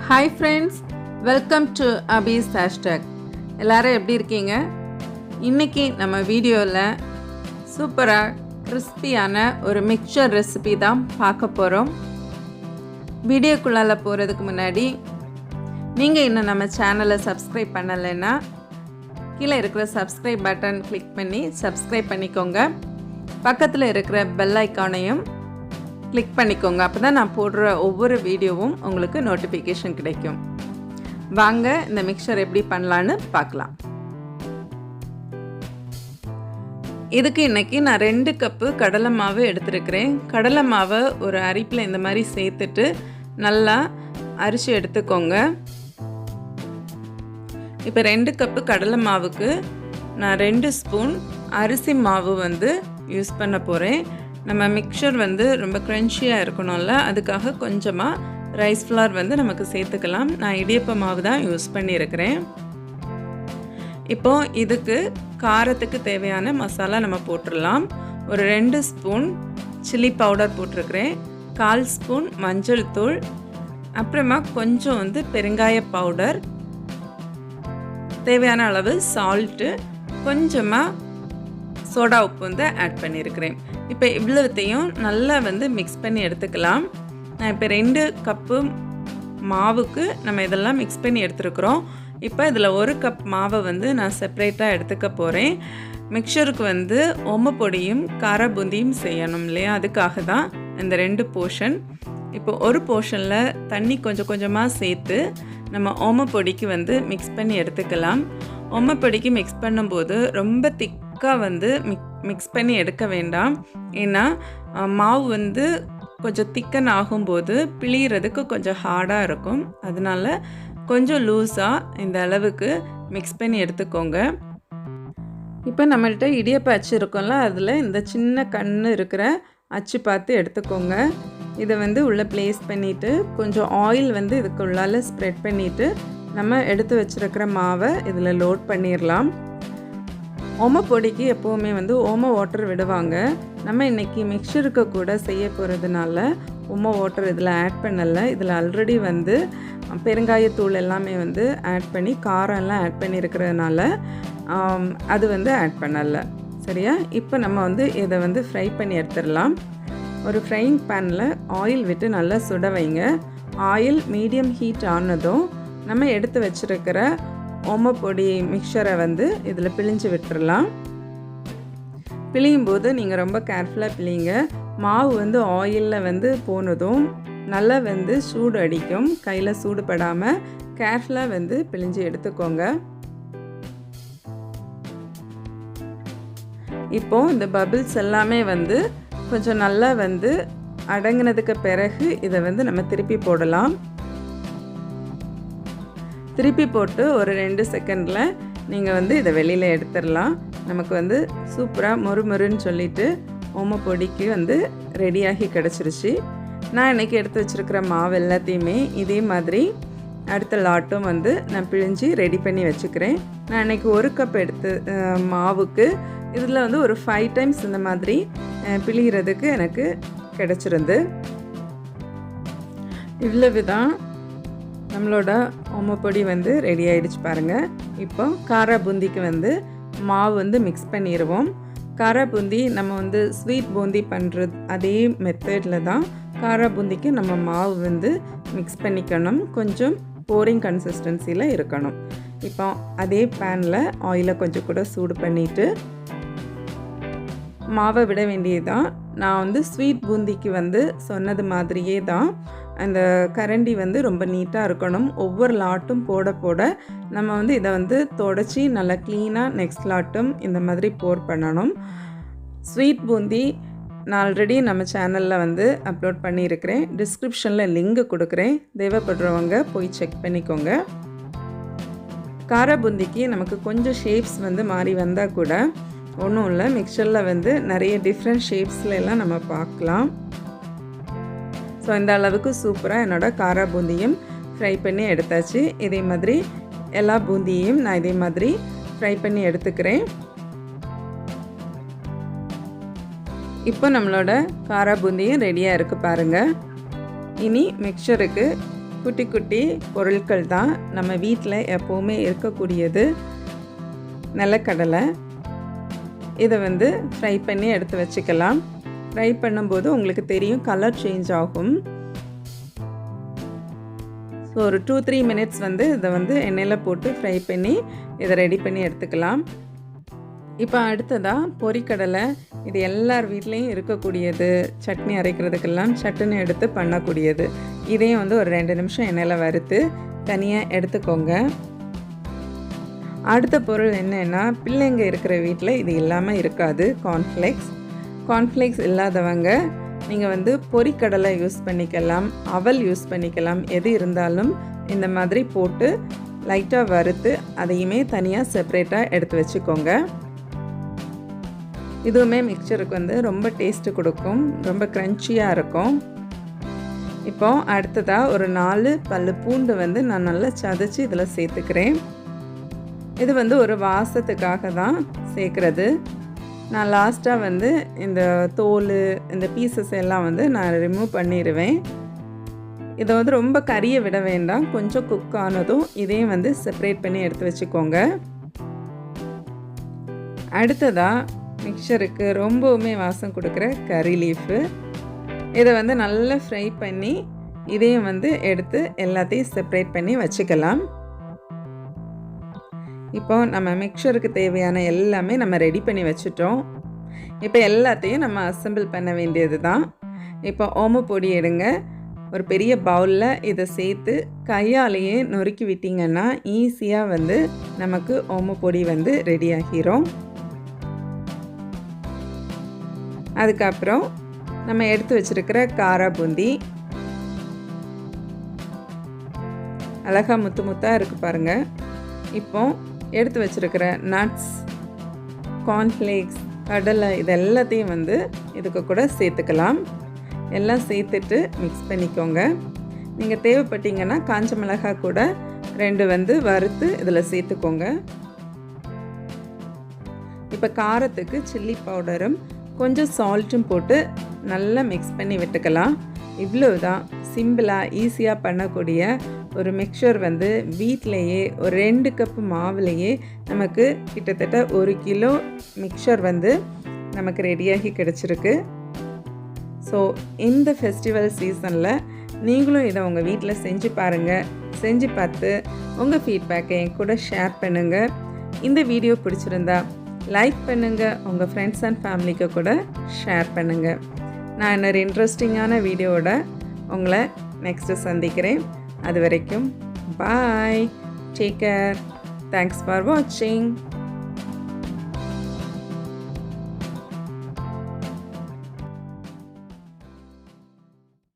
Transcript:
Hi friends, welcome to Abhi's hashtag. எல்லாரும் எப்படி இருக்கீங்க? இன்னைக்கு நம்ம வீடியோவில் சூப்பராக கிறிஸ்பியான ஒரு மிக்சர் ரெசிபி தான் பார்க்க போகிறோம். வீடியோக்குள்ளால போகிறதுக்கு முன்னாடி நீங்கள் இன்னும் நம்ம சேனலை சப்ஸ்கிரைப் பண்ணலைன்னா கீழே இருக்கிற சப்ஸ்கிரைப் பட்டன் கிளிக் பண்ணி சப்ஸ்கிரைப் பண்ணிக்கோங்க. பக்கத்தில் இருக்கிற பெல் ஐக்கானையும் கிளிக் பண்ணிக்கோங்க. அப்போ தான் நான் போடுற ஒவ்வொரு வீடியோவும் உங்களுக்கு நோட்டிஃபிகேஷன் கிடைக்கும். வாங்க இந்த மிக்சர் எப்படி பண்ணலான்னு பார்க்கலாம். இதுக்கு இன்றைக்கி நான் 2 கப்பு கடலை மாவு எடுத்துருக்கிறேன். கடலை மாவை ஒரு அரிப்பில் இந்த மாதிரி சேர்த்துட்டு நல்லா அரிசி எடுத்துக்கோங்க. இப்போ 2 கப்பு கடலை மாவுக்கு நான் 2 ஸ்பூன் அரிசி மாவு யூஸ் பண்ண போகிறேன். நம்ம மிக்சர் ரொம்ப க்ரன்ச்சியாக இருக்கணும்ல, அதுக்காக கொஞ்சமாக ரைஸ் ஃப்ளார் நமக்கு சேர்த்துக்கலாம். நான் இடியப்ப மாவு தான் யூஸ் பண்ணியிருக்கிறேன். இப்போது இதுக்கு காரத்துக்கு தேவையான மசாலா நம்ம போட்டுடலாம். ஒரு 2 ஸ்பூன் சில்லி பவுடர் போட்டிருக்கிறேன், 1/4 ஸ்பூன் மஞ்சள் தூள், அப்புறமா கொஞ்சம் பெருங்காய பவுடர், தேவையான அளவு சால்ட்டு, கொஞ்சமாக சோடா உப்பு ஆட் பண்ணியிருக்கிறேன். இப்போ இவ்வளோத்தையும் நல்லா மிக்ஸ் பண்ணி எடுத்துக்கலாம். நான் இப்போ 2 கப்பு மாவுக்கு நம்ம இதெல்லாம் மிக்ஸ் பண்ணி எடுத்துருக்குறோம். இப்போ இதில் 1 கப் மாவை நான் செப்பரேட்டாக எடுத்துக்க போகிறேன். மிக்சருக்கு ஓமப்பொடியும் கார பூந்தியும் செய்யணும் இல்லையா, அதுக்காக தான் இந்த 2 போர்ஷன். இப்போ ஒரு போர்ஷனில் தண்ணி கொஞ்சம் கொஞ்சமாக சேர்த்து நம்ம ஓமப்பொடிக்கு மிக்ஸ் பண்ணி எடுத்துக்கலாம். ஓமப்பொடிக்கு மிக்ஸ் பண்ணும்போது ரொம்ப திக்காக மிக்ஸ் பண்ணி எடுக்க வேண்டாம். ஏன்னா மாவு கொஞ்சம் திக்கன் ஆகும்போது பிழியறதுக்கு கொஞ்சம் ஹார்டாக இருக்கும். அதனால கொஞ்சம் லூஸாக இந்த அளவுக்கு மிக்ஸ் பண்ணி எடுத்துக்கோங்க. இப்போ நம்மள்கிட்ட இடியப்ப அச்சு இருக்கும்ல, அதில் இந்த சின்ன கண் இருக்கிற அச்சு பார்த்து எடுத்துக்கோங்க. இதை உள்ளே ப்ளேஸ் பண்ணிவிட்டு கொஞ்சம் ஆயில் இதுக்கு உள்ளால ஸ்ப்ரெட் பண்ணிவிட்டு நம்ம எடுத்து வச்சுருக்கிற மாவை இதில் லோட் பண்ணிடலாம். ஓமப்பொடிக்கு எப்போவுமே ஓம வாட்டர் விடுவாங்க. நம்ம இன்றைக்கி மிக்சருக்கு கூட செய்ய போகிறதுனால ஓம வாட்டர் இதில் ஆட் பண்ணலை. இதில் ஆல்ரெடி பெருங்காயத்தூள் எல்லாமே ஆட் பண்ணி காரம் எல்லாம் ஆட் பண்ணியிருக்கிறதுனால அது ஆட் பண்ணலை. சரியா? இப்போ நம்ம இதை ஃப்ரை பண்ணி எடுத்துடலாம். ஒரு ஃப்ரைங் பேனில் ஆயில் விட்டு நல்லா சுட வைங்க. ஆயில் மீடியம் ஹீட் ஆனதும் நம்ம எடுத்து வச்சுருக்கிற ஓமப்பொடி மிக்சரை இதில் பிழிஞ்சு விட்டுடலாம். பிழியும் போது நீங்கள் ரொம்ப கேர்ஃபுல்லாக பிழிங்க. மாவு ஆயிலில் போனதும் நல்லா சூடு அடிக்கும். கையில் சூடு படாமல் கேர்ஃபுல்லாக பிழிஞ்சு எடுத்துக்கோங்க. இப்போது இந்த பபிள்ஸ் எல்லாமே கொஞ்சம் நல்லா அடங்கினதுக்கு பிறகு இதை நம்ம திருப்பி போடலாம். திருப்பி போட்டு ஒரு 2 செகண்டில் நீங்கள் இதை வெளியில் எடுத்துடலாம். நமக்கு சூப்பராக மொறுமொறுன்னு சொல்லிவிட்டு ஓமப்பொடிக்கு ரெடியாகி கிடச்சிருச்சு. நான் இன்றைக்கி எடுத்து வச்சுருக்கிற மாவு எல்லாத்தையுமே இதே மாதிரி அடுத்த லாட்டும் நான் பிழிஞ்சு ரெடி பண்ணி வச்சுக்கிறேன். நான் இன்றைக்கி 1 கப் எடுத்து மாவுக்கு இதில் ஒரு 5 டைம்ஸ் இந்த மாதிரி பிழிகிறதுக்கு எனக்கு கிடச்சிருந்து. இவ்வளவு தான் நம்மளோட ஓமப்பொடி ரெடி ஆகிடுச்சு பாருங்கள். இப்போ கார பூந்திக்கு மாவு மிக்ஸ் பண்ணிடுவோம். கார பூந்தி நம்ம ஸ்வீட் பூந்தி பண்ணுறது அதே மெத்தடில் தான் கார பூந்திக்கு நம்ம மாவு மிக்ஸ் பண்ணிக்கணும். கொஞ்சம் போரிங் கன்சிஸ்டன்சியில் இருக்கணும். இப்போ அதே பேனில் ஆயிலை கொஞ்சம் கூட சூடு பண்ணிவிட்டு மாவை விட வேண்டியது தான். நான் ஸ்வீட் பூந்திக்கு சொன்னது மாதிரியே தான் அந்த கரண்டி ரொம்ப நீட்டாக இருக்கணும். ஒவ்வொரு லாட்டும் போட போட நம்ம இதை தொடச்சி நல்லா க்ளீனாக நெக்ஸ்ட் லாட்டும் இந்த மாதிரி போர் பண்ணணும். ஸ்வீட் பூந்தி நான் ஆல்ரெடி நம்ம சேனலில் அப்லோட் பண்ணியிருக்கிறேன். டிஸ்கிரிப்ஷனில் லிங்க் கொடுக்குறேன், தேவைப்படுறவங்க போய் செக் பண்ணிக்கோங்க. கார பூந்திக்கு நமக்கு கொஞ்சம் ஷேப்ஸ் மாறி வந்தால் கூட ஒன்றும் இல்லை, மிக்சரில் நிறைய டிஃப்ரெண்ட் ஷேப்ஸில் எல்லாம் நம்ம பார்க்கலாம். ஸோ இந்த அளவுக்கு சூப்பராக என்னோடய கார பூந்தியும் ஃப்ரை பண்ணி எடுத்தாச்சு. இதே மாதிரி எல்லா பூந்தியையும் நான் இதே மாதிரி ஃப்ரை பண்ணி எடுத்துக்கிறேன். இப்போ நம்மளோட கார பூந்தியும் ரெடியாக இருக்குது பாருங்கள். இனி மிக்சருக்கு குட்டி குட்டி பொருட்கள் தான் நம்ம வீட்டில் எப்போவுமே இருக்கக்கூடியது. நிலக்கடலை இதை வந்து ஃப்ரை பண்ணி எடுத்து வச்சுக்கலாம். ஃப்ரை பண்ணும்போது உங்களுக்கு தெரியும் கலர் சேஞ்ச் ஆகும். ஸோ ஒரு 2-3 மினிட்ஸ் வந்து இதை வந்து எண்ணெயில் போட்டு ஃப்ரை பண்ணி இதை ரெடி பண்ணி எடுத்துக்கலாம். இப்போ அடுத்ததாக பொரிக்கடலை, இது எல்லார் வீட்லேயும் இருக்கக்கூடியது. சட்னி அரைக்கிறதுக்கெல்லாம் சட்டுன்னு எடுத்து பண்ணக்கூடியது. இதையும் வந்து ஒரு 2 நிமிஷம் எண்ணெயில் வறுத்து தனியாக எடுத்துக்கோங்க. அடுத்த பொருள் என்னென்னா, பிள்ளைங்க இருக்கிற வீட்டில் இது இல்லாமல் இருக்காது. கார்ன்ஃப்ளேக்ஸ் இல்லாதவங்க நீங்கள் வந்து பொரிக்கடலை யூஸ் பண்ணிக்கலாம், அவல் யூஸ் பண்ணிக்கலாம். எது இருந்தாலும் இந்த மாதிரி போட்டு லைட்டாக வறுத்து அதையுமே தனியாக செப்பரேட்டாக எடுத்து வச்சுக்கோங்க. இதுவுமே மிக்சருக்கு வந்து ரொம்ப டேஸ்ட்டு கொடுக்கும், ரொம்ப க்ரன்ச்சியாக இருக்கும். இப்போ அடுத்ததாக ஒரு 4 பல்லு பூண்டு வந்து நான் நல்லா சதைச்சி இதில் சேர்த்துக்கிறேன். இது வந்து ஒரு வாசத்துக்காக தான் சேர்க்குறது. நான் லாஸ்ட்டாக வந்து இந்த தோல், இந்த பீசஸ் எல்லாம் வந்து நான் ரிமூவ் பண்ணிடுவேன். இதை வந்து ரொம்ப கறியை விட வேண்டாம், கொஞ்சம் குக் ஆனதும் இதையும் வந்து செப்பரேட் பண்ணி எடுத்து வச்சுக்கோங்க. அடுத்ததாக மிக்சருக்கு ரொம்பவுமே வாசம் கொடுக்குற கறி லீஃபு, இதை வந்து நல்லா ஃப்ரை பண்ணி இதையும் வந்து எடுத்து எல்லாத்தையும் செப்பரேட் பண்ணி வச்சுக்கலாம். இப்போ நம்ம மிக்சருக்கு தேவையான எல்லாமே நம்ம ரெடி பண்ணி வச்சுட்டோம். இப்போ எல்லாத்தையும் நம்ம அசெம்பிள் பண்ண வேண்டியது தான். இப்போ ஓமப்பொடி எடுங்க. ஒரு பெரிய பவுலில் இதை சேர்த்து கையாலேயே நொறுக்கி விட்டிங்கன்னா ஈஸியாக வந்து நமக்கு ஓமப்பொடி வந்து ரெடி ஆகிரும். அதுக்கப்புறம் நம்ம எடுத்து வச்சுருக்கிற காரா பூந்தி அழகாக முத்து முத்தாக இருக்குது பாருங்கள். இப்போ எடுத்து வச்சுருக்கிற நட்ஸ், கார்ன்ஃப்ளேக்ஸ், கடலை, இது எல்லாத்தையும் வந்து இதுக்கு கூட சேர்த்துக்கலாம். எல்லாம் சேர்த்துட்டு மிக்ஸ் பண்ணிக்கோங்க. நீங்கள் தேவைப்பட்டீங்கன்னா காஞ்ச மிளகாய் கூட 2 வந்து வறுத்து இதில் சேர்த்துக்கோங்க. இப்போ காரத்துக்கு சில்லி பவுடரும் கொஞ்சம் சால்ட்டும் போட்டு நல்லா மிக்ஸ் பண்ணி விட்டுக்கலாம். இவ்வளோ தான் சிம்பிளாக ஈஸியாக பண்ணக்கூடிய ஒரு மிக்சர் வந்து வீட்டிலையே ஒரு 2 கப்பு மாவுலையே நமக்கு கிட்டத்தட்ட 1 கிலோ மிக்சர் வந்து நமக்கு ரெடியாகி கிடச்சிருக்கு. ஸோ இந்த ஃபெஸ்டிவல் சீசனில் நீங்களும் இதை உங்கள் வீட்டில் செஞ்சு பாருங்கள். செஞ்சு பார்த்து உங்கள் ஃபீட்பேக்கை என் கூட ஷேர் பண்ணுங்கள். இந்த வீடியோ பிடிச்சிருந்தா லைக் பண்ணுங்கள், உங்கள் ஃப்ரெண்ட்ஸ் அண்ட் ஃபேமிலிக்கு கூட ஷேர் பண்ணுங்கள். நான் இன்னொரு இன்ட்ரெஸ்டிங்கான வீடியோவோட உங்களை நெக்ஸ்ட்டு சந்திக்கிறேன். அது வரைக்கும் பாய், டேக் கேர், தேங்க்ஸ் ஃபார் வாட்சிங்.